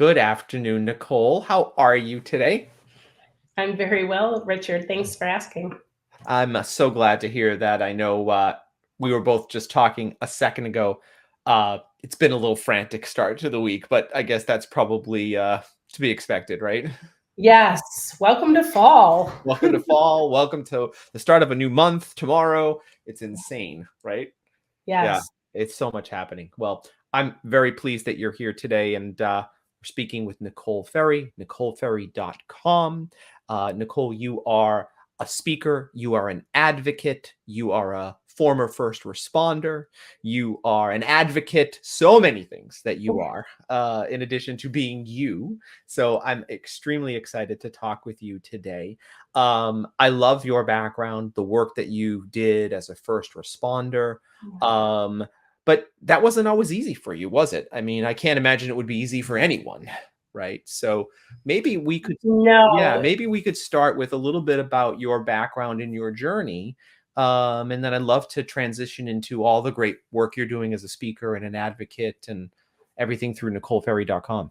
Good afternoon, Nicole. How are you today? I'm very well, Richard. Thanks for asking. I'm so glad to hear that. I know we were both just talking a second ago. It's been a little frantic start to the week, but I guess that's probably to be expected, right? Yes, welcome to fall. Welcome to fall. Welcome to the start of a new month tomorrow. It's insane, right? Yeah, Yes. it's so much happening. Well, I'm very pleased that you're here today, and we're speaking with Nicole Ferry, NicoleFerry.com. Nicole, you are a speaker, you are an advocate, you are a former first responder, you are an advocate, so many things that you are, in addition to being you. So I'm extremely excited to talk with you today. I love your background, the work that you did as a first responder. Um, but that wasn't always easy for you, was it? I mean, I can't imagine it would be easy for anyone, right? So maybe we could, yeah, No. maybe we could start with a little bit about your background and your journey. And then I'd love to transition into all the great work you're doing as a speaker and an advocate and everything through NicoleFerry.com.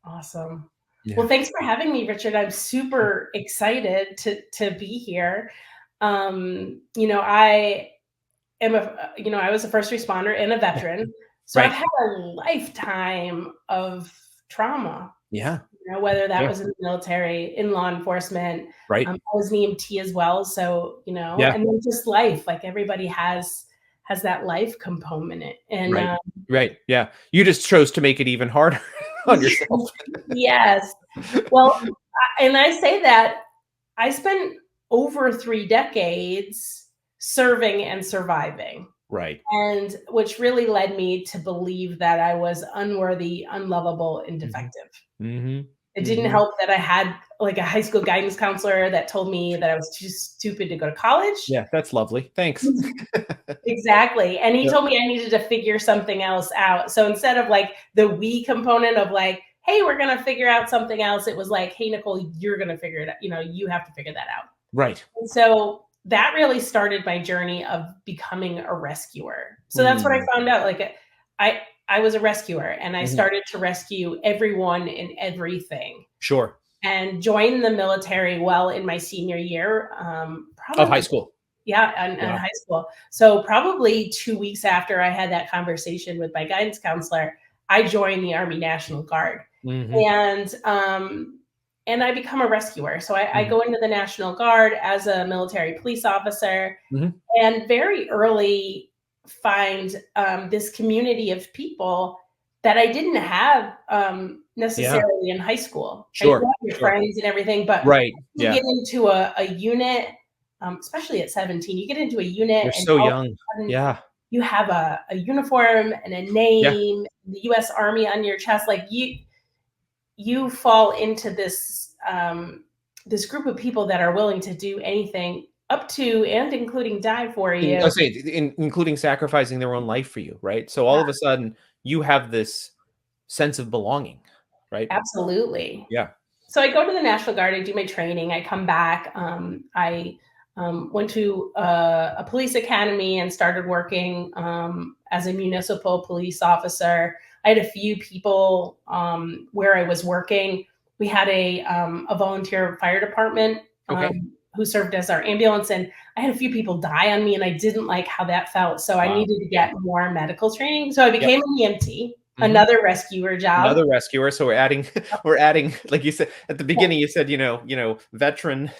Awesome. Well, Yeah. thanks for having me, Richard. I'm super excited to be here. I am I was a first responder and a veteran, so I've Right. had a lifetime of trauma. Yeah. Whether that Yeah. was in the military, in law enforcement. Right. I was an EMT as well, so Yeah. and then just life. Like everybody has that life component, and Right. Right. Yeah. You just chose to make it even harder on yourself. yes. Well, and I say that I spent over 3 decades serving and surviving, Right. and which really led me to believe that I was unworthy, unlovable, and Mhm. defective. Mhm. It didn't Mhm. help that I had like a high school guidance counselor that told me that I was too stupid to go to college. Yeah, that's lovely. Thanks. Exactly. And he Yeah. told me I needed to figure something else out. So instead of like the we component of like, hey, we're going to figure out something else, it was like, hey, Nicole, you're going to figure it out. You have to figure that out. Right. And so that really started my journey of becoming a rescuer. So that's what I Mm. found out. Like I I was a rescuer and I Mhm. started to rescue everyone and everything Sure. and joined the military well in my senior year. Of high Probably, school. yeah, in Yeah. high school. So probably 2 weeks after I had that conversation with my guidance counselor, I joined the Army National Guard, Mhm. and and I become a rescuer. So I Mhm. go into the National Guard as a military police officer, Mhm. and very early find this community of people that I didn't have Yeah. necessarily in high school. Right? You Sure. have your Sure. friends and everything, but Right. you Yeah. get into a unit, especially at 17, you get into a unit You're and so all of young. a sudden Yeah. you have a uniform and a Yeah. name, the U.S. Army on your chest. Like you fall into this group of people that are willing to do anything up to and including die for I you. was saying, including sacrificing their own life for you, right? So all of a sudden, you have this sense of belonging, right? Absolutely. Yeah. So I go to the National Guard, I do my training, I come back. I went to a police academy and started working as a municipal police officer. I had a few people where I was working. We had a volunteer fire department Okay. who served as our ambulance, and I had a few people die on me, and I didn't like how that felt. So I Wow. needed to Yeah. get more medical training. So I Yep. became an EMT, Mhm. another rescuer job. Another rescuer. So we're adding, we're adding, like you said at the beginning, you said, veteran,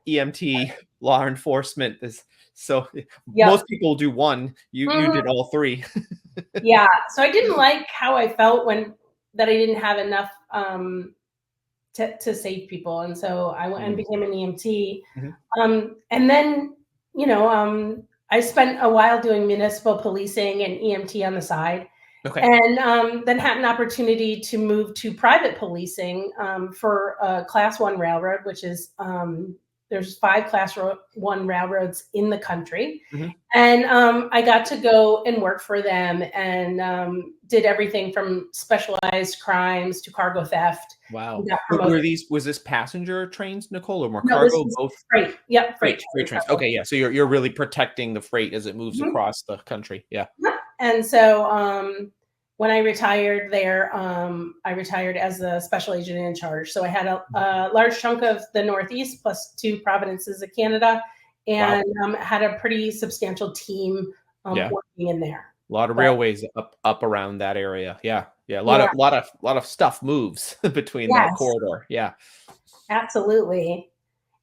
EMT, law enforcement is so Yep. most people do one. You Mhm. did all three. Yeah. So I didn't like how I felt when that I didn't have enough to save people, and so I went and Mm. became an EMT. Mhm. And then I spent a while doing municipal policing and EMT on the side, Okay. and then had an opportunity to move to private policing for a Class One railroad, which is there's 5 Class 1 railroads in the country, Mhm. and I got to go and work for them and did everything from specialized crimes to cargo theft. Wow. We got Were promoted. these was this passenger trains, Nicole, or more No, this cargo? was Both freight. Yep, freight freight train trains. cargo. Okay, yeah. So you're really protecting the freight as it moves Mhm. across the country. Yeah. Yep. And so when I retired there, I retired as the special agent in charge. So I had a large chunk of the Northeast plus 2 provinces of Canada, Wow. and had a pretty substantial team Yeah. working in there. A lot of But railways up around that area. Yeah. Yeah. A lot yeah, of lot of stuff moves between that yes, corridor. Yeah. absolutely.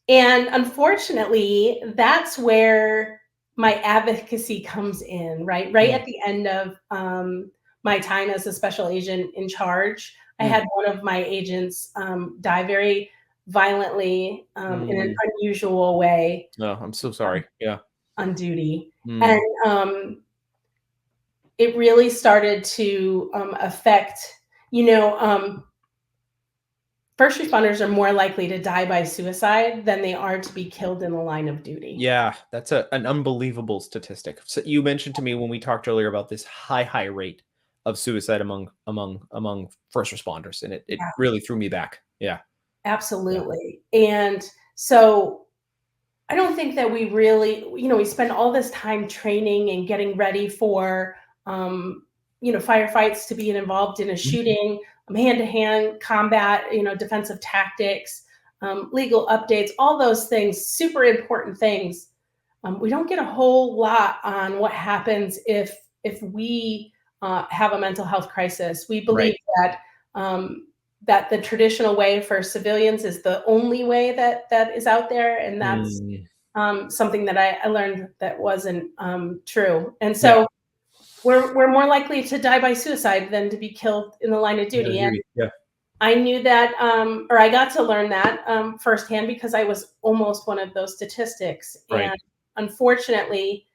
And unfortunately, that's where my advocacy comes in, right? Right Mm, at the end of my time as a special agent in charge, I mm, had one of my agents die very violently in an mm. unusual way No, I'm so sorry. Yeah. on duty. And Mm. it really started to affect, you know, first responders are more likely to die by suicide than they are to be killed in the line of duty. Yeah, that's an unbelievable statistic. So you mentioned to me when we talked earlier about this high rate of suicide among first responders, and it Yeah, really threw me back. Yeah. Yeah. absolutely. And so I don't think that we really, we spend all this time training and getting ready for, firefights to be involved in a Mhm. shooting, hand to hand combat, defensive tactics, legal updates, all those things, super important things. We don't get a whole lot on what happens if we have a mental health crisis. We Right. believe um, that the traditional way for civilians is the only way that is out there, and that's Mm. something that I learned that wasn't true. And Yeah. so we're more likely to die by suicide than to be killed in the line of Yeah, duty. And duty. Yeah. I knew that, or I got to learn that firsthand because I was almost one of those statistics. Right. And unfortunately,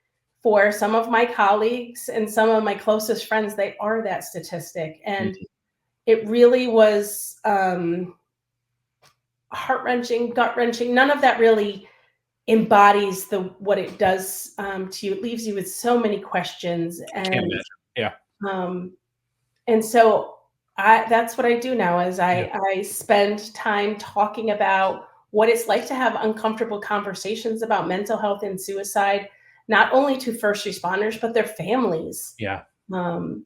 for some of my colleagues and some of my closest friends, they are that statistic. And Mm. it really was heart wrenching, gut wrenching. None of that really embodies what it does to you. It leaves you with so many questions, Can't and imagine. Yeah. um, so that's what I do now is Yeah. I spend time talking about what it's like to have uncomfortable conversations about mental health and suicide, not only to first responders, but their families. Yeah. Um,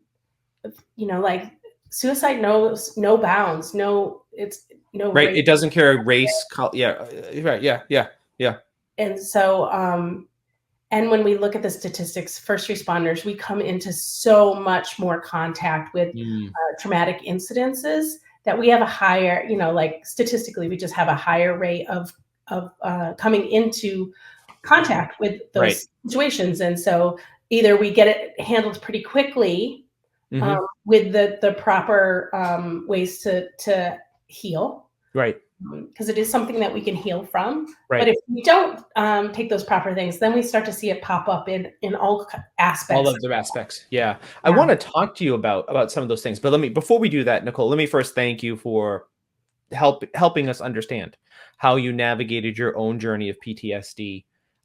like suicide knows no bounds, it's no Right. race. It doesn't carry race. Yeah. Right. Yeah. Yeah. Yeah. And so, and when we look at the statistics, first responders, we come into so much more contact with Mm. traumatic incidences that we have a higher, like statistically, we just have a higher rate of coming into contact with Right. those situations. And so either we get it handled pretty quickly Hmm. with the proper ways to heal, Right. because it is something that we can heal from. But Right. if we don't take those proper things, then we start to see it pop up in all All aspects. other aspects. Yeah. I Yeah. want to talk to you about some of those things, but before we do that, Nicole, let me first thank you for helping us understand how you navigated your own journey of PTSD,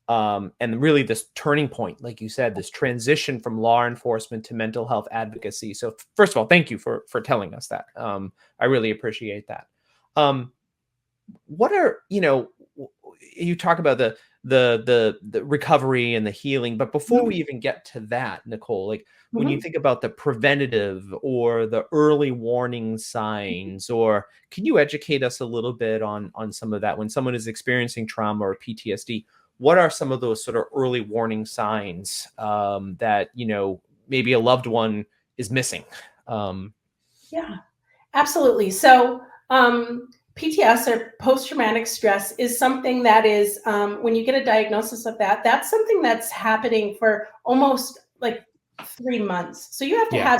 and really this turning point, like you said, this transition from law enforcement to mental health advocacy. So first of all, thank you for telling us that. I really appreciate that. Um, what are you talk about the recovery and the healing, but before Mhm. we even get to that, Nicole, like when you Mhm. think about the preventative or the early warning signs, or can you educate us a little bit on some of that when someone is experiencing trauma or PTSD? What are some of those sort of early warning signs that maybe a loved one is missing? um, Yeah. Absolutely. So, PTS or post traumatic stress is something that is, when you get a diagnosis of that, that's something that's happening for almost like 3 months. So you have to yeah. have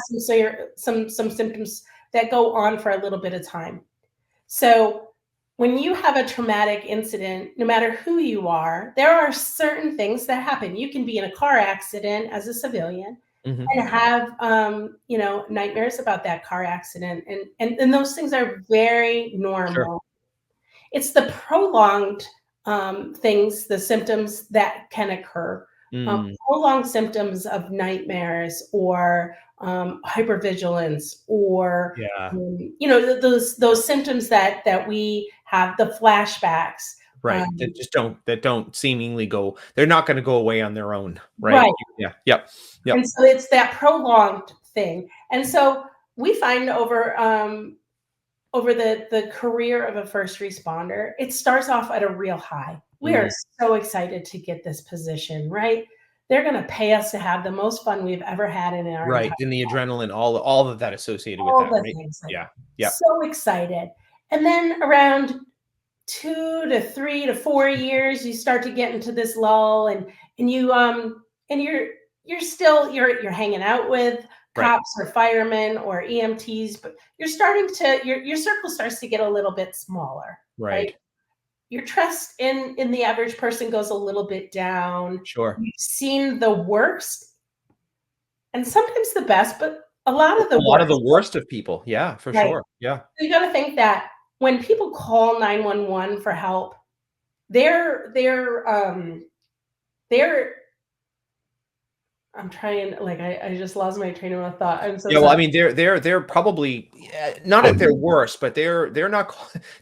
some symptoms that go on for a little bit of time. So when you have a traumatic incident, no matter who you are, there are certain things that happen. You can be in a car accident as a civilian Hmm. and have nightmares about that car accident, and those things are very Sure. normal. It's the prolonged things, the symptoms that can occur, Mm, prolonged symptoms of nightmares or hypervigilance, or yeah. those symptoms that we have, the flashbacks. Right, um, that don't seemingly they're not gonna go away on their own, right? right. Yeah, yep, And yep. so it's that prolonged thing. And so we find over the career of a first responder, it starts off at a real high. We are so excited to get this position, right? They're going to pay us to have the most fun we've ever had in our Right. entire And the adrenaline, all of that associated with all that, the right? things. Like, Yeah. Yeah. so excited. And then around 2 to 3 to 4 years, you start to get into this lull, and you're still you're hanging out with Right. cops or firemen or EMTs, but you're starting to your circle starts to get a little bit smaller, right? Right. Your trust in the average person goes a little bit down. Sure. You've seen the worst and sometimes the best, but a lot of A the lot of worst, the worst of people. Yeah, for right? sure. Yeah. So you got to think that when people call 911 for help, they're I'm trying, like, I just lost my train of thought. I'm so Yeah, well, I sorry. mean, they're probably not at their worst, but they're not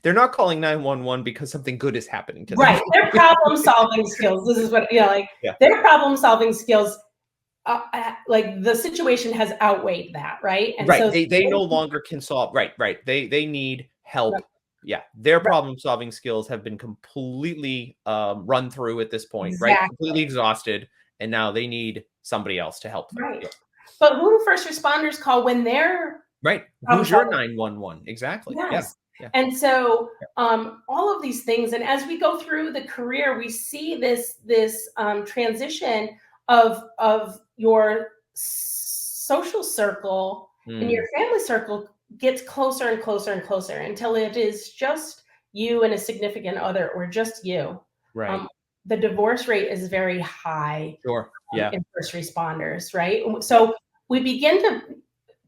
they're not calling 911 because something good is happening to them. Right. Their problem solving skills. This is what, like, Yeah. their problem solving skills, like, the situation has outweighed that, right? And Right. so, They no longer can solve. Right. Right. They need help. Yeah. Their right, problem solving skills have been completely run through at this point, right? Completely exactly. exhausted, and now they need somebody else to help them. Right. Yeah. But who do first responders call when they're Right. problem Who's your solving? 911? Exactly. Yeah. Yes. Yeah. And so all of these things, and as we go through the career, we see this transition of your social circle and your Mm, family circle gets closer and closer and closer until it is just you and a significant other, or just you. right. Um, the divorce rate is very high Sure. Yeah. in first responders, right? So we begin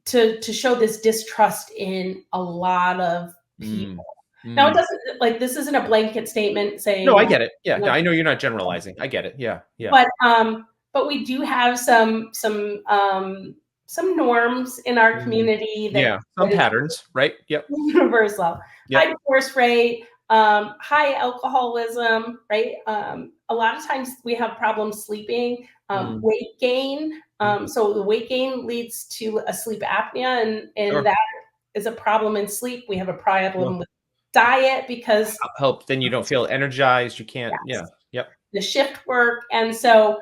to show this distrust in a lot of Mm, people. Now, it mm. doesn't, like, this isn't a blanket statement No, I saying, get it. Yeah. you No, know, I know you're not generalizing. I get it. Yeah. Yeah. but we do have some norms in our Mhm. community Yeah. Some that is patterns, right? Yep. universal. High Yep. divorce rate, high alcoholism, right? A lot of times we have problems sleeping, Mm, weight gain. mm. So the weight gain leads to a sleep apnea, and Sure. that is a problem in sleep. We have a Sure. problem with diet because Help. Then you don't feel energized. You can't. yes, Yeah. Yep. the shift work. And so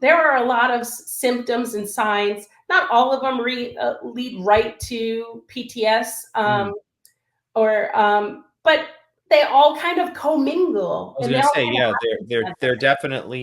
there are a lot of symptoms and signs. Not all of them lead right to PTS, Mm. but they all kind of commingle, I was and they gonna all say, kind of yeah, happen they're together. definitely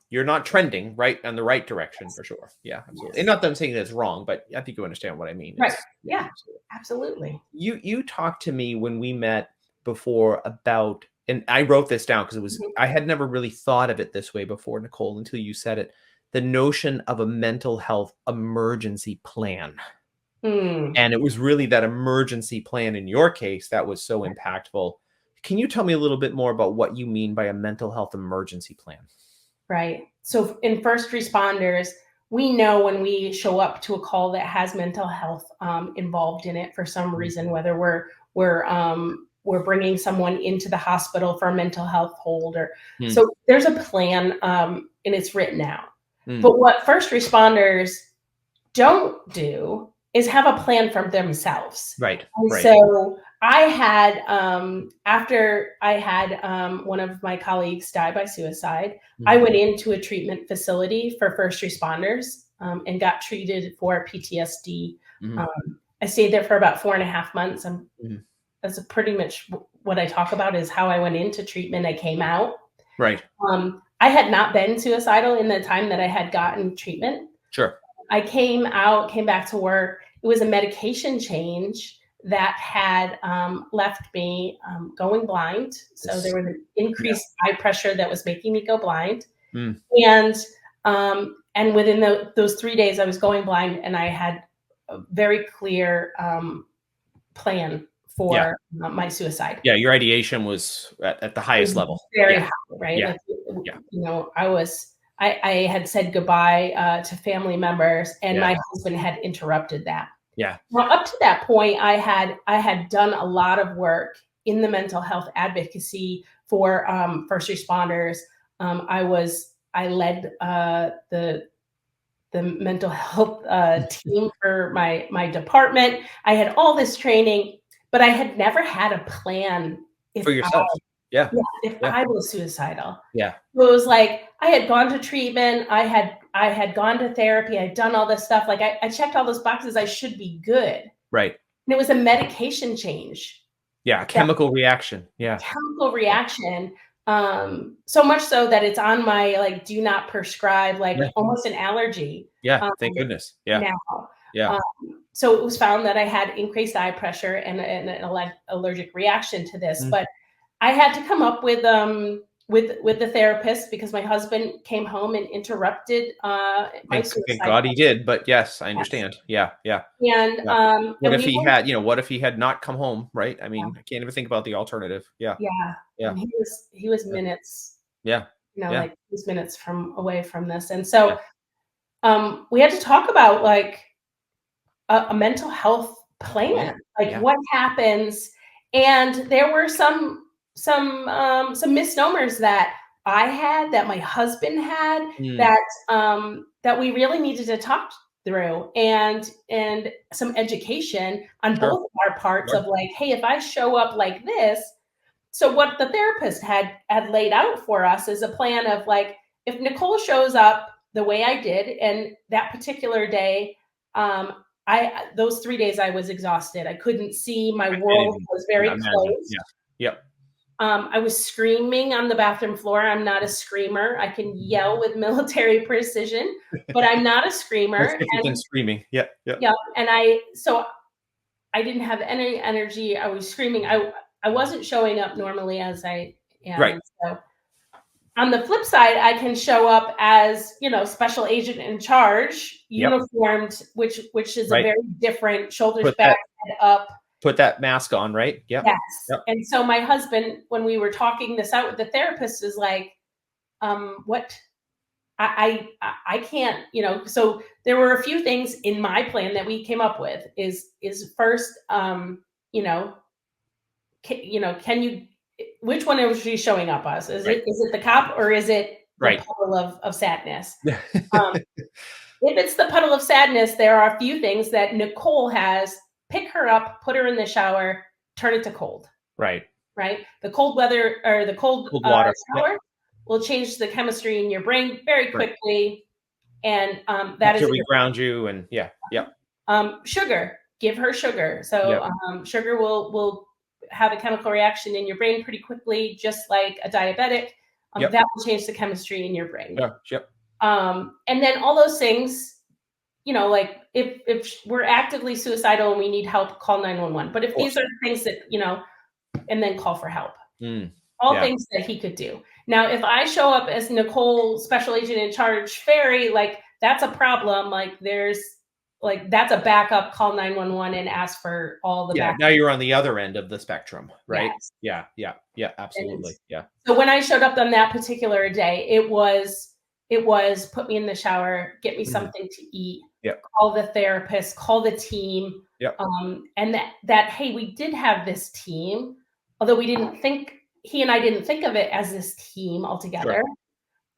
you're not trending right in the right direction for sure. Yeah, absolutely. And Yes. not that I'm saying that's wrong, but I think you understand what I mean. Right. It's yeah, Yeah, absolutely. absolutely. You talked to me when we met before about, and I wrote this down because Mhm. I had never really thought of it this way before, Nicole, until you said it. The notion of a mental health emergency plan. Mm. And it was really that emergency plan in your case that was so impactful. Can you tell me a little bit more about what you mean by a mental health emergency plan? Right. So in first responders, we know when we show up to a call that has mental health involved in it for some Mm, reason, whether we're bringing someone into the hospital for a mental health hold, or mm, so there's a plan, and it's written out. mm. But what first responders don't do is have a plan for themselves. Right, And right. so I had, after I had one of my colleagues die by suicide, I Mm, went into a treatment facility for first responders, and got treated for PTSD. mhm, Um, I stayed there for about 4.5 months. mhm. That's pretty much what I talk about is how I went into treatment. I came out. Right. I had not been suicidal in the time that I had gotten treatment. Sure. I came out, came back to work. It was a medication change that had left me going blind. So This there was an yeah. increased eye pressure that was making me go blind. Mm, And within those 3 days, I was going blind, and I had a very clear plan yeah. for my suicide. Yeah, your ideation was at the It highest was level. very Yeah, high, right? yeah, Like, yeah, I had said goodbye to family members, and yeah, my husband had interrupted that. yeah. Well, up to that point, I had done a lot of work in the mental health advocacy for first responders. I led the the mental health team for my department. I had all this training, but I had never had a plan if For yourself. Yeah. yeah, if Yeah. I was suicidal. Yeah. So it was like I had gone to treatment, I had gone to therapy, I'd done all this stuff. Like I checked all those boxes. I should be good. Right. And it was a medication change, Yeah. that Chemical reaction. Yeah. chemical reaction. So much so that it's on my like do not prescribe, like Yeah. almost an allergy Yeah. um, Thank goodness. Yeah. now. Yeah. Um, so it was found that I had increased eye pressure and an allergic reaction to this. Mm. But I had to come up with the therapist because my husband came home and interrupted my Thank suicide. God he did. But yes, I Yes. understand. Yeah. Yeah. And Yeah. What if we he went, had, what if he had not come home? Right. I yeah, mean, I can't even think about the alternative. Yeah. yeah. Yeah. And he was Yeah. minutes, Yeah. Yeah. like he was minutes from away from this. And Yeah. so we had to talk about like a mental health Plan. plan, like Yeah. what happens. And there were some misnomers that I had, that my husband had, Mm. that we really needed to talk through, and some education on Sure. both of our parts Sure. of like, hey, if I show up like this. So what the therapist had laid out for us is a plan of like, if Nicole shows up the way I did, and that particular day, I those 3 days I was exhausted. I couldn't see. My I can't world even was very imagine. closed. Yeah. Yep. I was screaming on the bathroom floor. I'm not a screamer. I can yell with military precision, but I'm not a That's screamer. different than And screaming. Yeah. Yeah. yeah, and so I didn't have any energy. I was screaming. I wasn't showing up normally as I am. Right. And so on the flip side, I can show up as, special agent in charge, Yep. uniformed, which is a Right. very different shoulders Put back, that head up. put that mask on. Right. Yep. Yes. Yep. And so my husband, when we were talking this out with the therapist, is like, what I can't, so there were a few things in my plan that we came up with is first, you know, can you, which one is she showing up as? Right. Is it the cop, or is it the Right. puddle of sadness? Um, if it's the puddle of sadness, there are a few things that Nicole has: pick her up, put her in the shower, turn it to cold, Right. right? The cold weather, or the cold Cold water. Yep. shower will change the chemistry in your brain very Right. quickly. And that Help is to a reground you and yeah. Yep. sugar. Give her sugar. So Yep. sugar will have a chemical reaction in your brain pretty quickly, just like a diabetic. Yep. That will change the chemistry in your brain. Yeah. Yep. And then all those things, like if we're actively suicidal and we need help, call 911. But if these are things that, and then call for help. All Yeah. things that he could do. Now, if I show up as Nicole, special agent in charge, Ferry, like that's a problem. Like that's a backup. Call 911 and ask for all the Yeah. backup. Now you're on the other end of the spectrum, right? Yes. Yeah. Yeah. Yeah. Absolutely. Yeah. So when I showed up on that particular day, it was put me in the shower, get me something to eat, Yep. call the therapist, call the team. Yep. And that hey, we did have this team, although he and I didn't think of it as this team altogether.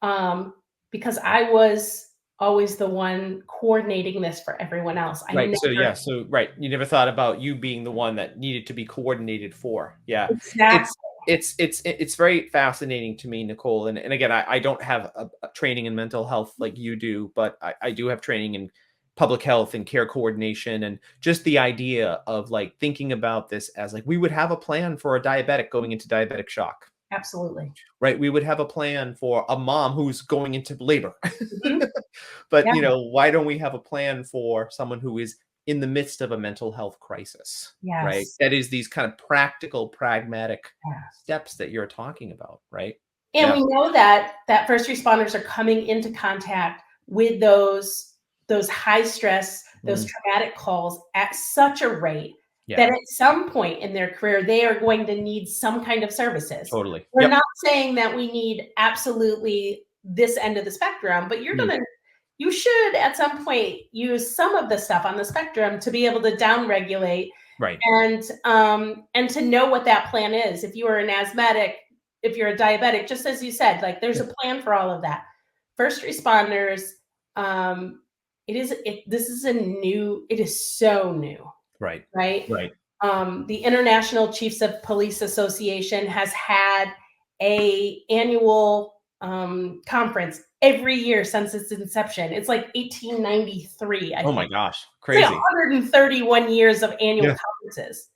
Sure. Because I was always the one coordinating this for everyone else. Right. So right. You never thought about you being the one that needed to be coordinated for. Yeah. Exactly. It's very fascinating to me, Nicole. And again, I don't have a training in mental health like you do, but I do have training in public health and care coordination, and just the idea of like thinking about this as like we would have a plan for a diabetic going into diabetic shock. Absolutely. Right. We would have a plan for a mom who's going into labor. Mm-hmm. But, Yeah. why don't we have a plan for someone who is in the midst of a mental health crisis? Yes. Right. That is these kind of practical, pragmatic Yes. steps that you're talking about. Right. And Yeah. we know that first responders are coming into contact with those high stress, those traumatic calls at such a rate Yeah. that at some point in their career, they are going to need some kind of services. Totally. We're Yep. not saying that we need absolutely this end of the spectrum, but you should at some point use some of the stuff on the spectrum to be able to downregulate. Right. And to know what that plan is. If you are an asthmatic, if you're a diabetic, just as you said, like there's a plan for all of that. First responders, this is it is so new, Right. right? Right. The International Chiefs of Police Association has had a annual conference every year since its inception. It's like 1893, I Oh my think. gosh. It's like Crazy. 131 years of annual Yeah. conferences.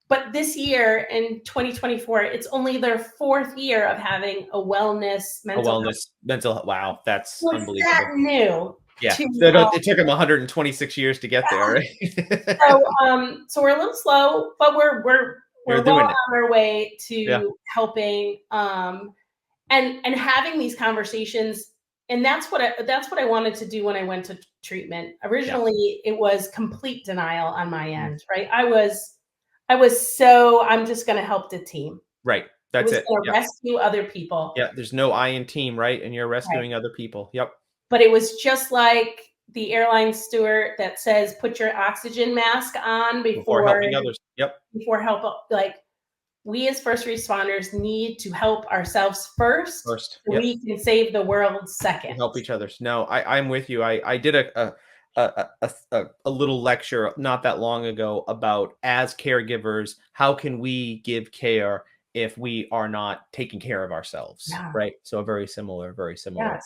But this year in 2024, it's only their fourth year of having a wellness A mental health. wellness mental wow, that's So it's that unbelievable. new Yeah. to It took them 126 years to get there, right? so we're a little slow, but You're we're well doing it. on our way Yeah. to helping and having these conversations. And that's what I wanted to do when I went to treatment. Yeah. Originally, it was complete denial on my Mm. end, right? I was so I'm just going to help the team. Right. I That's was it. going to Yeah. rescue other people, Yeah. There's no I in team, right? And you're right? rescuing other people. Yep. But it was just like the airline steward that says, "Put your oxygen mask on Before helping others. Yep. before help." Like we as first responders need to help ourselves first, First. so Yep. we can save the world second. To help each other. No, I'm with you. I did a little lecture not that long ago about, as caregivers, how can we give care if we are not taking care of ourselves, Yeah. right? So a very Yeah. similar approach.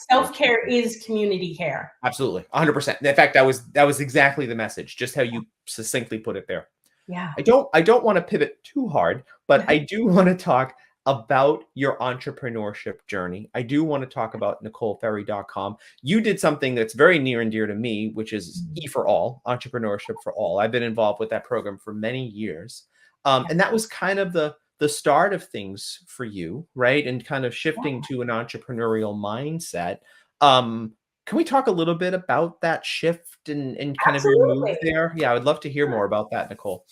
Self-care is community care. Absolutely, 100%. In fact, that was exactly the message, just how you succinctly put it there. Yeah. I don't want to pivot too hard, but I do want to talk about your entrepreneurship journey. I do want to talk about NicoleFerry.com. You did something that's very near and dear to me, which is E for All, Entrepreneurship for All. I've been involved with that program for many years. Yeah. And that was kind of the start of things for you, right? And kind of Yeah. shifting to an entrepreneurial mindset. Um, can we talk a little bit about that shift and kind of your move Absolutely. there? Yeah, I would love to hear more about that, Nicole.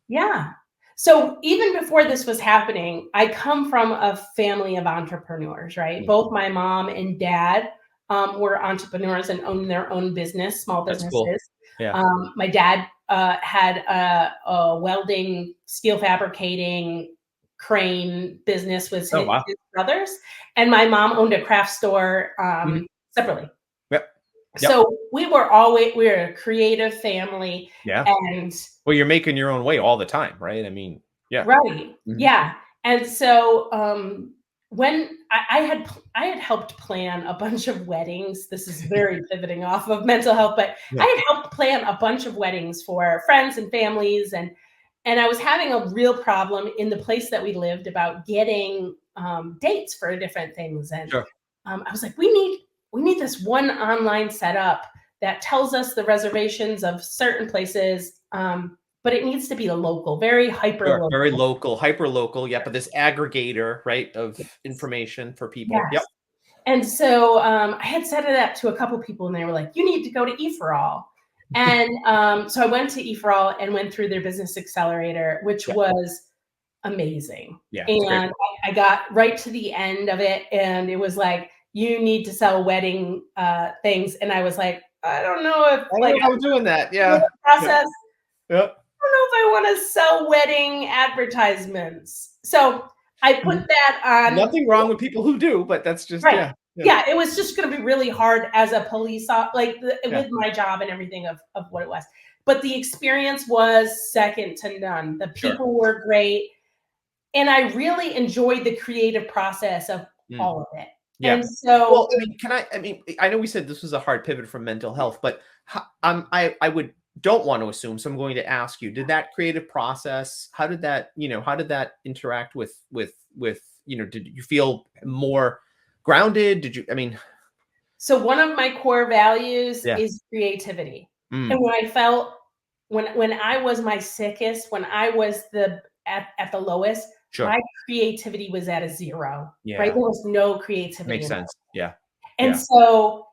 Yeah. So even before this was happening, I come from a family of entrepreneurs, right? Mm, Both my mom and dad were entrepreneurs and owned their own business, small that's cool. businesses. Yeah. My dad had a welding, steel fabricating, crane business with Oh, wow. his brothers, and my mom owned a craft store Mhm. separately. Yep. Yep. So we were a creative family, Yeah. and Well, you're making your own way all the time, right? I mean, yeah. right. Mhm. Yeah. And so when I had helped plan a bunch of weddings. This is very pivoting off of mental health, but I Yeah. had helped plan a bunch of weddings for friends and families, and I was having a real problem in the place that we lived about getting dates for different things. And Sure. I was like, we need this one online setup that tells us the reservations of certain places. But it needs to be local, very hyper Sure. Very local. local, hyper local. Yeah, but this aggregator, right, of information for people. Yes. Yep. And so I had set it up to a couple people, and they were like, "You need to go to E for All." And so I went to E for All and went through their business accelerator, which Yeah. was amazing. Yeah. It's a great And program. I got right to the end of it, and it was like, "You need to sell wedding things," and I was like, "I don't know if I don't like know if I'm doing that. the Yeah. Yeah. process. Yep. I don't know if I want to sell wedding advertisements." So I put Mhm. that on. Nothing wrong with people who do, but that's just Right. yeah. Yeah. Yeah, it was just going to be really hard as a Yeah. with my job and everything of what it was. But the experience was second to none. The Sure. people were great, and I really enjoyed the creative process of Mm. all of it. Yeah. And so Well, I mean, I mean, I know we said this was a hard pivot from mental health, but I would don't want to assume, so I'm going to ask you, did that creative process, how did that, how did that interact with, did you feel more grounded? Did you, I mean, so one of my core values yeah. is creativity. And Mm, when I felt when I was my sickest, when I was at the lowest, sure. my creativity was at a zero, right? Yeah. There was no creativity Makes in my sense. Yeah. And Yeah. so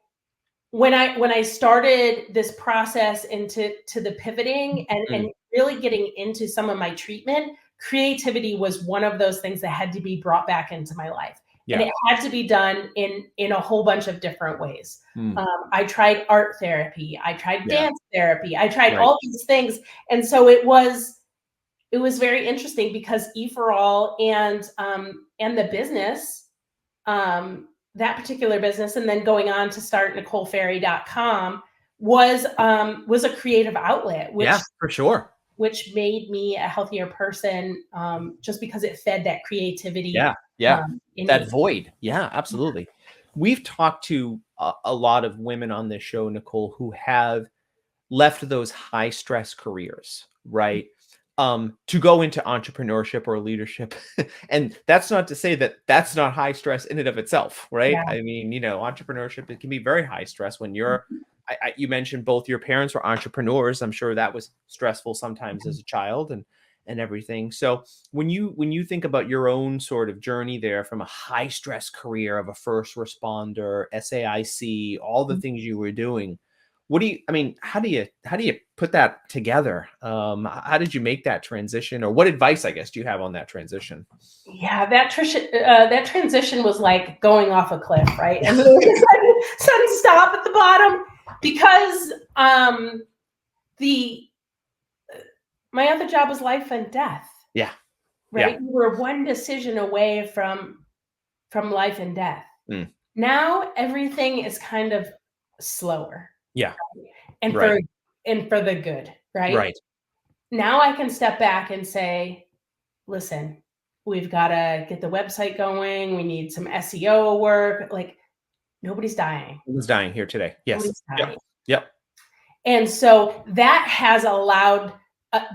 when I started this process into the pivoting Mm, and really getting into some of my treatment, creativity was one of those things that had to be brought back into my life. And yeah. it had to be done in a whole bunch of different ways. Mm, I tried art therapy, I tried yeah. dance therapy, I tried Right. all these things. And so it was very interesting because E for All and the business, that particular business, and then going on to start NicoleFerry.com was a creative outlet, Yeah, for sure. which made me a healthier person, just because it fed that creativity Yeah, yeah. in That me. void. Yeah, absolutely. We've talked to a lot of women on this show, Nicole, who have left those high stress careers, right? To go into entrepreneurship or leadership. And that's not to say that that's not high stress in and of itself, right? Yeah. I mean, entrepreneurship, it can be very high stress when you're, you mentioned both your parents were entrepreneurs. I'm sure that was stressful sometimes as a child and everything. So when you think about your own sort of journey there from a high stress career of a first responder, SAIC, all the things you were doing, how do you put that together? How did you make that transition, or what advice, I guess, do you have on that transition? Yeah, that transition was like going off a cliff, right? And then sudden stop at the bottom, because the my other job was life and death, Yeah. Yeah. right? You were one decision away from life and death. Mm. Now everything is kind of slower, Yeah. and Right. for the good, right? Right. Now I can step back and say, listen, we've got to get the website going. We need some SEO work. Like, nobody's dying. Who's dying here today? Yes. Nobody's Yep. dying. Yep. And so that has allowed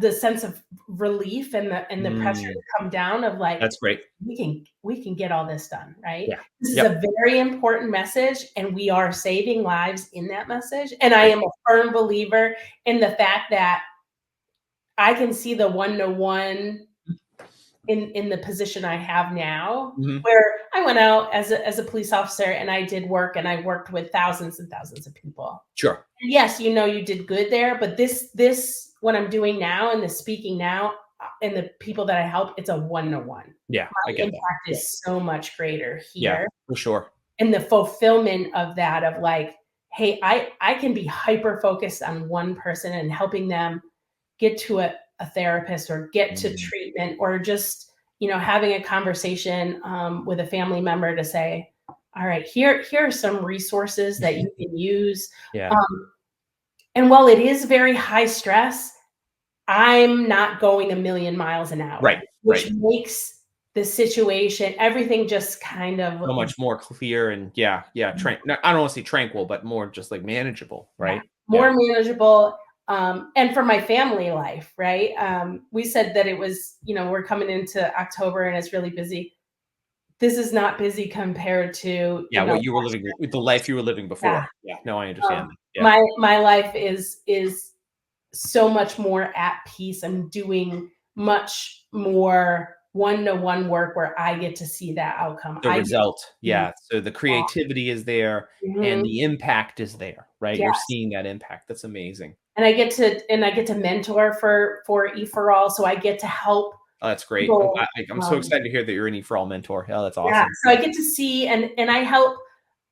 the sense of relief and the pressure Mm, to come down of like, that's great. we can get all this done, right? Yeah. This is Yep. a very important message, and we are saving lives in that message. And I Right. am a firm believer in the fact that I can see the one-to-one in the position I have now, Mhm. where I went out as a police officer and I did work, and I worked with thousands and thousands of people. Sure. And yes, you did good there, but this what I'm doing now and the speaking now, and the people that I help, it's a one-to-one. Yeah, I My get that. impact Yeah. is so much greater Yeah, here, for sure. and the fulfillment of that, of like, hey, I can be hyper focused on one person and helping them get to a therapist, or get to Mm. treatment, or just having a conversation with a family member to say, all right, here are some resources that you can use. Yeah. um, and while it is very high stress, I'm not going a million miles an hour, Right. which Right. makes the situation, everything just kind So of, much more clear and yeah, yeah, no, I don't want to say tranquil, but more just like manageable, yeah, right? Yeah. more manageable. And for my family life, right? We said that it was, we're coming into October and it's really busy. This is not busy compared to, Yeah, what you were living with the life you were living yeah. before. Yeah. No, I understand that. Yeah. My life is so much more at peace. I'm doing much more one-to-one work where I get to see that outcome. The I get result. to Yeah. So the creativity is there and Mhm. the impact is there, right? You're Yes. seeing that impact. That's amazing. And I get to mentor for E4All, so I get to help Oh, that's great. people. I'm so excited to hear that you're an E for All mentor. Oh, that's Yeah, awesome. so I get to see, and I help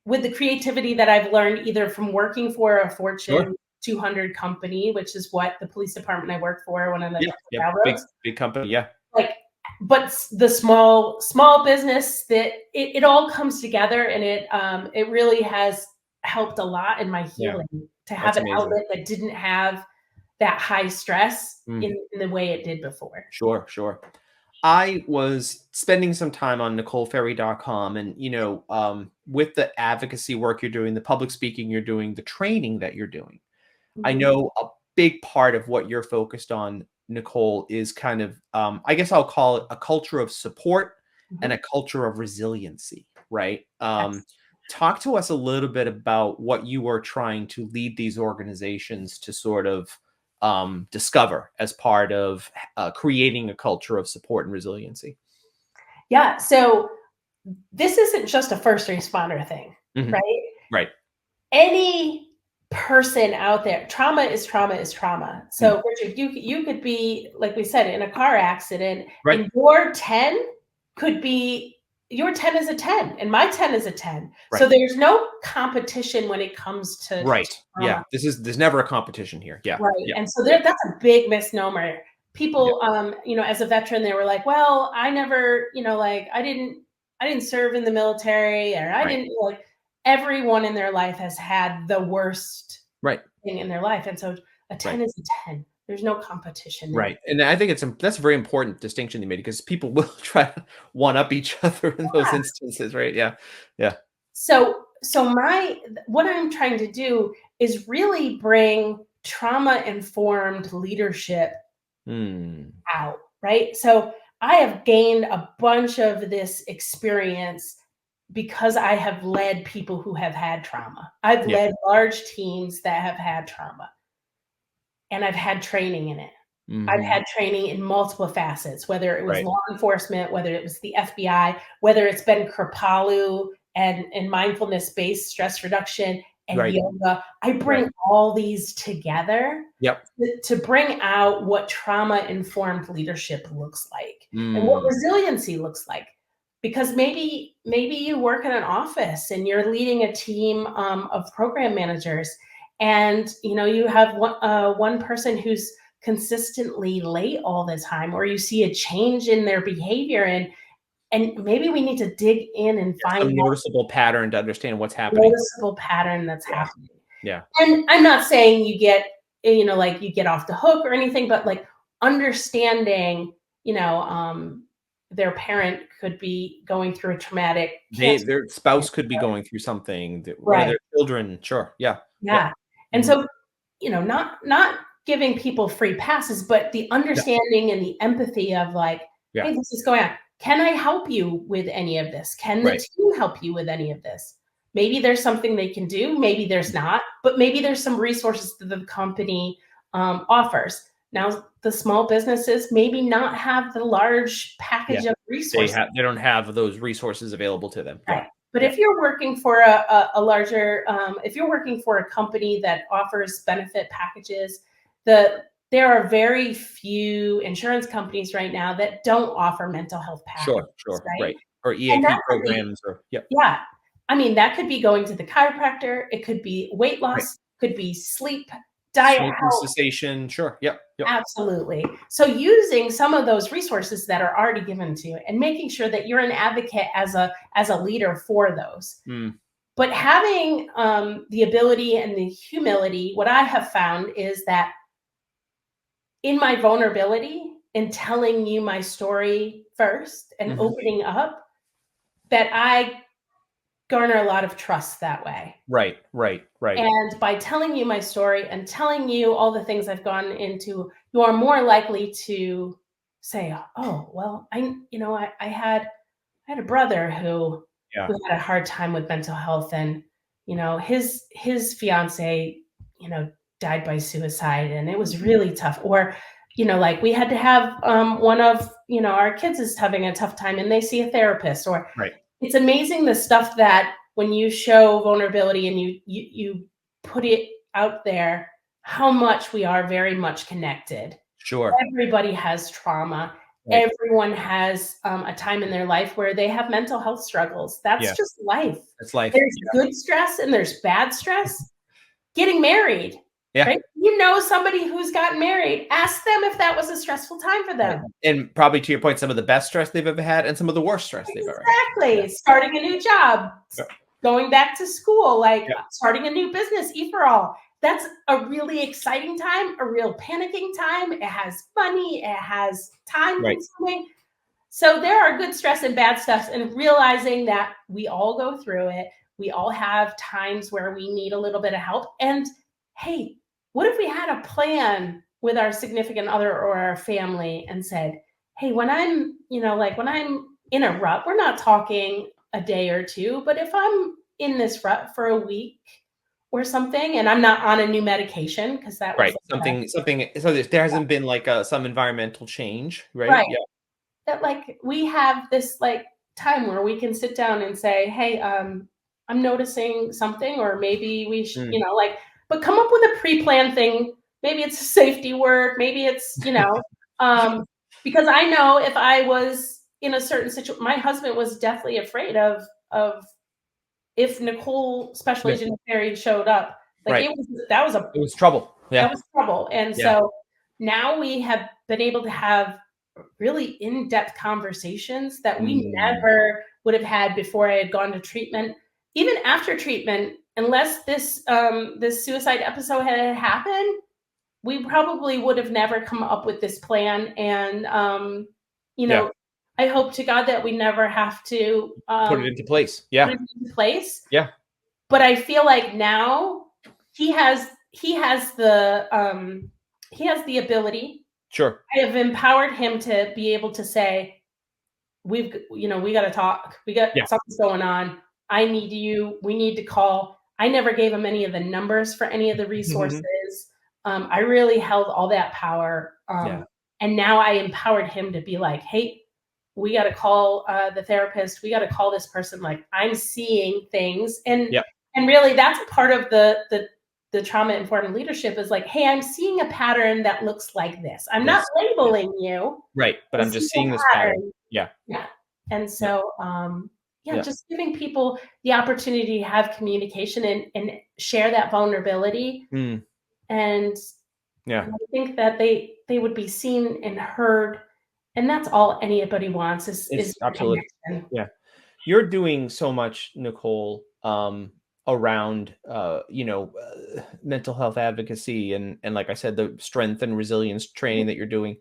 with the creativity that I've learned either from working for a Sure. Fortune 200 company, which is what the police department I work for, one of the Yeah. Yeah. Big, railroads, big company. Yeah. like, but the small business, that it all comes together, and it really has helped a lot in my Yeah. healing to have That's an amazing. outlet that didn't have that high stress Mm. in the way it did before. Sure. Sure. I was spending some time on NicoleFerry.com, and with the advocacy work you're doing, the public speaking you're doing, the training that you're doing, I Mhm. know a big part of what you're focused on, Nicole, is kind of, I guess I'll call it a culture of support and a Mhm. culture of resiliency, right? Yes. Talk to us a little bit about what you are trying to lead these organizations to sort of discover as part of creating a culture of support and resiliency. Yeah. So this isn't just a first responder thing, Mhm. right? Right. Any person out there, trauma is trauma is trauma. Mm. So Richard, you could be, like we said, in a car accident, Right. and your 10 could be, your 10 is a 10 and my 10 is a 10. So Right. there's no competition when it comes to Right. Yeah. trauma. There's never a competition here. Yeah. Right. Yeah. And so Yeah. that's a big misnomer. Yeah. People, as a veteran, they were like, well, I never, like, I didn't serve in the military, or I Right. didn't, like, everyone in their life has had the worst Right. everything in their life. And so a 10 Right. is a 10. There's no competition there. Right. And I think that's a very important distinction you made because people will try to one up each other in those Yeah. instances, right? Yeah. Yeah. So what I'm trying to do is really bring trauma informed leadership Mm. out, right? So I have gained a bunch of this experience because I have led people who have had trauma. I've Yeah. led large teams that have had trauma, and I've had training in it. I've Mhm. had training in multiple facets, whether it was Right. law enforcement, whether it was the FBI, whether it's been Kripalu and mindfulness-based stress reduction and Right. yoga. I Right. bring all these together Yep. to bring out what trauma-informed leadership looks like and what Mm. resiliency looks like. Because maybe you work in an office and you're leading a team of program managers, and you have one person who's consistently late all the time, or you see a change in their behavior, and maybe we need to dig in and Yeah, find some that noticeable pattern to understand what's happening. noticeable pattern that's Yeah. happening. Yeah. And I'm not saying you get like you get off the hook or anything, but like understanding, their parent could be going through a traumatic cancer. Their spouse could be going through something, one of Right. their children. Sure. Yeah. Yep. Yeah. And Mhm. so, not giving people free passes, but the Yeah. understanding and the empathy of like, Yeah. hey, this is going on. Can I help you with any of this? Can the Right. team help you with any of this? Maybe there's something they can do, maybe there's not, but maybe there's some resources that the company offers. Now, the small businesses maybe not have the large Yeah. package of resources. They don't have those resources available to them. Yeah. Right. But Yeah. if you're working for a larger, if you're working for a company that offers benefit packages, there are very few insurance companies right now that don't offer mental health packages, Sure. Sure. right? Right. Or And that EAP could be, programs or yep. yeah. I mean, that could be going to the chiropractor. It could be weight Right. loss, could be sleep, diet Smoking health. cessation. Sure. Yep. Yep. Absolutely. So using some of those resources that are already given to you and making sure that you're an advocate as a leader for those. Mm. But having the ability and the humility, what I have found is that in my vulnerability, in telling you my story first and Mhm. opening up, that I garner a lot of trust that way. Right. Right. Right. And by telling you my story and telling you all the things I've gone into, you are more likely to say, "Oh, well, I had a brother Yeah. who had a hard time with mental health, and his fiance, died by suicide, and it was really tough." Or, like we had to have one of our kids is having a tough time, and they see a therapist. Or Right. it's amazing the stuff that when you show vulnerability and you put it out there, how much we are very much connected. Sure. Everybody has trauma. Right. Everyone has a time in their life where they have mental health struggles. That's Yeah. just life. That's life. There's good stress and there's bad stress. Getting married, Yeah. right? Somebody who's gotten married. Ask them if that was a stressful time for Right. them. And probably to your point, some of the best stress they've ever had and some of the worst stress they've ever had. Yeah. Exactly. Starting a new job, Yeah. going back to school, like Yeah. starting a new business, E for All. That's a really exciting time, a real panicking time. It has money, it has time Right. consuming. So there are good stress and bad stuff, and realizing that we all go through it. We all have times where we need a little bit of help. And hey, what if we had a plan with our significant other or our family and said, hey, when I'm in a rut, we're not talking a day or two, but if I'm in this rut for a week or something, and I'm not on a new medication, because that was Right. Something so there hasn't been like some environmental change, right? right. Yeah. That like we have this like time where we can sit down and say, hey, I'm noticing something, or maybe we should, Mm. but come up with a pre-planned thing. Maybe it's a safety word, maybe it's because I know if I was in a certain situation, my husband was deathly afraid of if Nicole, special Yeah. agent Ferry, showed up. Like Right. that was a It was trouble. that Yeah. was trouble. And Yeah. so now we have been able to have really in-depth conversations that we Mm. never would have had before I had gone to treatment. Even after treatment, unless this this suicide episode had happened, we probably would have never come up with this plan. And you Yeah. know, I hope to God that we never have to Put it into place. put Yeah. it into place. Yeah. But I feel like now he has he has the he has the ability. Sure. I have empowered him to be able to say, we got to talk. We got Yeah. something's going on. I need you. We need to call. I never gave him any of the numbers for any of the resources. I really held all that power. Yeah. And now I empowered him to be like, hey, we got to call the therapist. We got to call this person. Like, I'm seeing things. Yep. And really that's part of the trauma informed leadership is like, hey, I'm seeing a pattern that looks like this. I'm not labeling you. Right. But I'm just seeing this pattern. Yeah. Yeah. And so, just giving people the opportunity to have communication and share that vulnerability. And I think that they would be seen and heard. And that's all anybody wants is absolutely connection. Yeah. You're doing so much, Nicole, around mental health advocacy and like I said, the strength and resilience training that you're doing.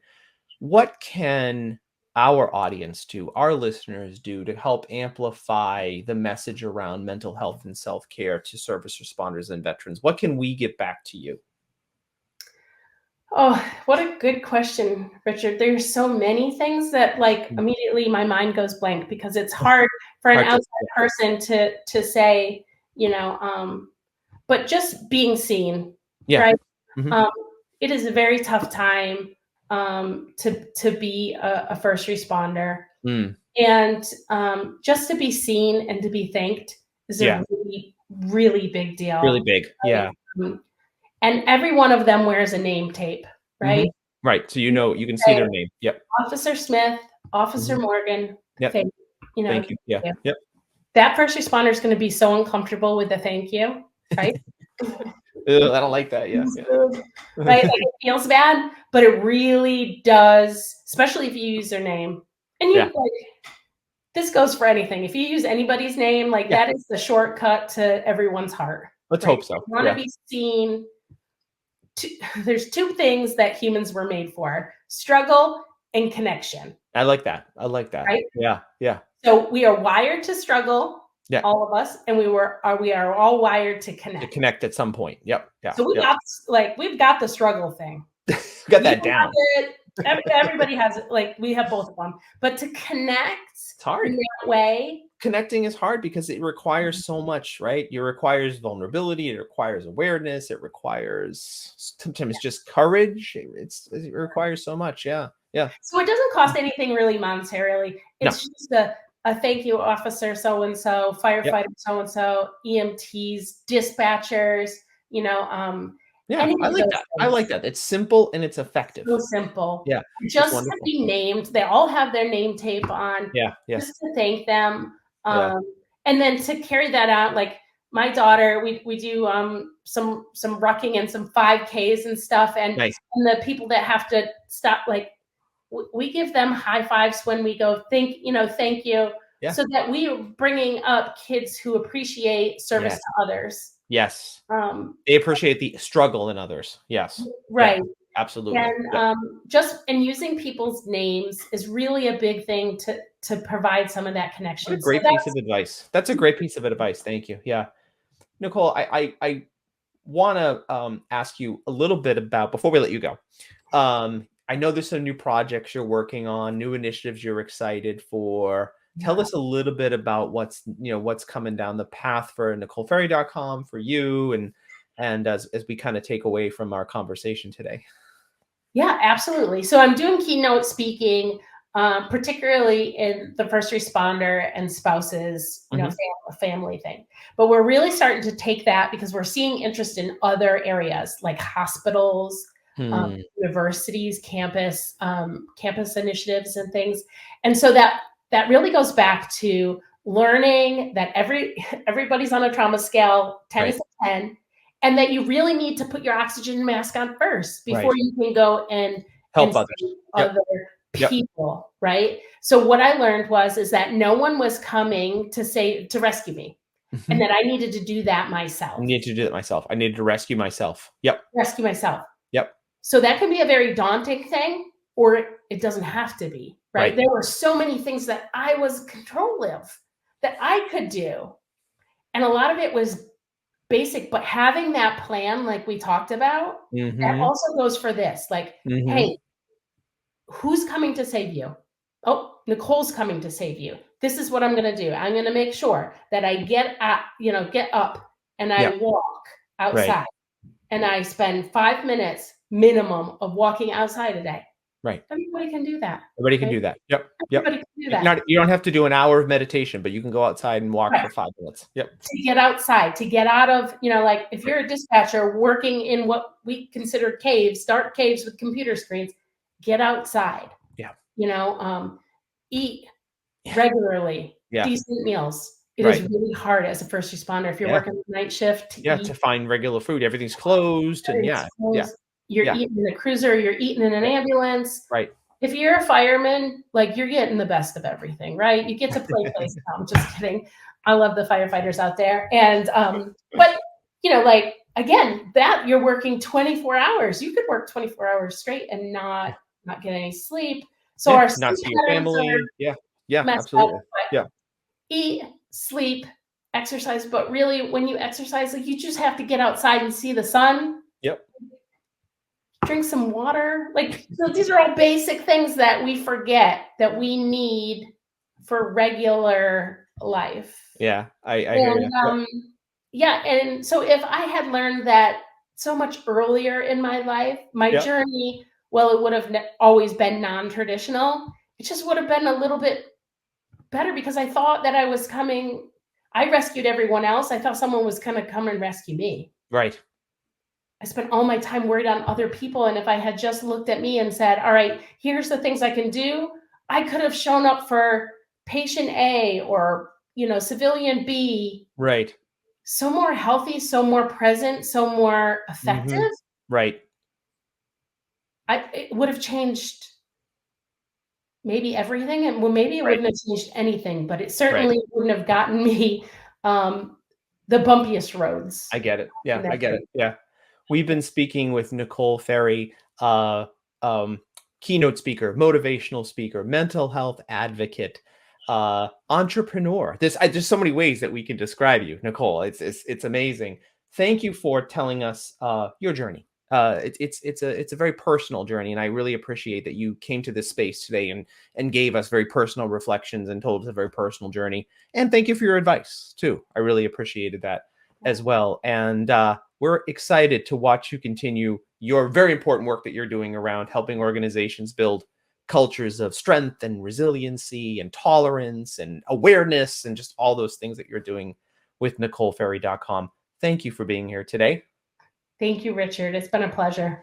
What can our audience do, our listeners do to help amplify the message around mental health and self-care to service responders and veterans? What can we get back to you? Oh, what a good question, Richard. There's so many things that like immediately my mind goes blank because it's hard for an outside person to say, but just being seen, right? It is a very tough time to be a first responder. And just to be seen and to be thanked is a really, really big deal. Really big. Yeah. And every one of them wears a name tape, right? Right. So you can see their name. Yep. Officer Smith, Officer Morgan. Yep. Thank you. Yeah. Yep. That first responder is going to be so uncomfortable with the thank you, right? I don't like that. Yeah. Right? Like it feels bad, but it really does, especially if you use their name. And this goes for anything. If you use anybody's name, like that is the shortcut to everyone's heart. Let's hope so. You want to be seen. There's two things that humans were made for: struggle and connection. I like that. Right? Yeah. So we are wired to struggle, all of us, and we are all wired to connect. To connect at some point. Yep. Yeah. So we've got the struggle thing. Got that down. Everybody has it. Like we have both of them, but to connect, it's hard. In that way. Connecting is hard because it requires so much, right? It requires vulnerability. It requires awareness. It requires sometimes just courage. It requires so much. Yeah. So it doesn't cost anything really monetarily. It's just a thank you, officer so-and-so, firefighter so-and-so, EMTs, dispatchers, I like that. I like that. It's simple and it's effective. So simple. Yeah. Just to be named. They all have their name tape on. Yeah. Just to thank them. And then to carry that out, like my daughter, we do some rucking and some 5Ks and stuff. And, and the people that have to stop, like we give them high fives when we go, thank you. Yeah. So that we are bringing up kids who appreciate service to others. Yes. They appreciate the struggle in others. Yes. Right. Yeah, absolutely. And using people's names is really a big thing to provide some of that connection. What a great piece of advice. That's a great piece of advice. Thank you. Yeah. Nicole, I want to ask you a little bit about, before we let you go, I know there's some new projects you're working on, new initiatives you're excited for. Tell us a little bit about what's coming down the path for NicoleFerry.com, for you, and as we kind of take away from our conversation today. Yeah, absolutely. So I'm doing keynote speaking, particularly in the first responder and spouses, family thing. But we're really starting to take that because we're seeing interest in other areas like hospitals, universities, campus initiatives and things. And so that really goes back to learning that everybody's on a trauma scale, 10 is a 10, and that you really need to put your oxygen mask on first before you can go and help other people, right? So what I learned is that no one was coming to rescue me. and that I needed to do that I myself, needed to do that myself. I needed to rescue myself. Yep. rescue myself. Yep. So that can be a very daunting thing, or it doesn't have to be, right? Right. There were so many things that I was in control of that I could do. And a lot of it was basic, but having that plan, like we talked about, that Mm-hmm. also goes for this. Like, Mm-hmm. hey, who's coming to save you? Oh, Nicole's coming to save you. This is what I'm going to do. I'm going to make sure that I get up and I Yep. walk Right. outside and I spend 5 minutes minimum of walking outside a day. Right. Everybody can do that. Everybody can Right? do that. Yep. Yep. Everybody can do that. You don't have to do an hour of meditation, but you can go outside and walk Right. for 5 minutes. Yep. To get outside, to get out of, like if Right. you're a dispatcher working in what we consider caves, dark caves with computer screens, get outside. Yeah. Eat Yeah. regularly, Yeah. decent meals. It is Right. really hard as a first responder if you're Yeah. working night shift to Yeah. eat. To find regular food, everything's closed, and It's yeah. Yeah. closed. You're Yeah. eating in a cruiser, you're eating in an Yeah. ambulance. Right. If you're a fireman, like you're getting the best of everything, right? You get to play place. No, I'm just kidding. I love the firefighters out there. And but like again, that you're working 24 hours. You could work 24 hours straight and not get any sleep. So Yeah. our Not sleep see your patterns are family. Yeah. Yeah. messed up. Absolutely. But Yeah. eat, sleep, exercise. But really, when you exercise, like you just have to get outside and see the sun. Yep. Drink some water. Like so these are all basic things that we forget that we need for regular life. Yeah. I hear you. And and so if I had learned that so much earlier in my life, my Yep. journey, well, it would have always been non-traditional. It just would have been a little bit better because I thought that I rescued everyone else. I thought someone was going to come and rescue me. Right. I spent all my time worried on other people. And if I had just looked at me and said, all right, here's the things I can do, I could have shown up for patient A or, civilian B. Right. So more healthy, so more present, so more effective. Mm-hmm. Right. It would have changed maybe everything. And well, maybe it Right. wouldn't have changed anything, but it certainly wouldn't have gotten me the bumpiest roads. I get it. Yeah. I get Journey. it. Yeah. We've been speaking with Nicole Ferry, keynote speaker, motivational speaker, mental health advocate, entrepreneur. There's so many ways that we can describe you, Nicole. It's amazing. Thank you for telling us your journey. It's a very personal journey, and I really appreciate that you came to this space today and gave us very personal reflections and told us a very personal journey. And thank you for your advice too. I really appreciated that as well. And we're excited to watch you continue your very important work that you're doing around helping organizations build cultures of strength and resiliency and tolerance and awareness and just all those things that you're doing with NicoleFerry.com. Thank you for being here today. Thank you, Richard. It's been a pleasure.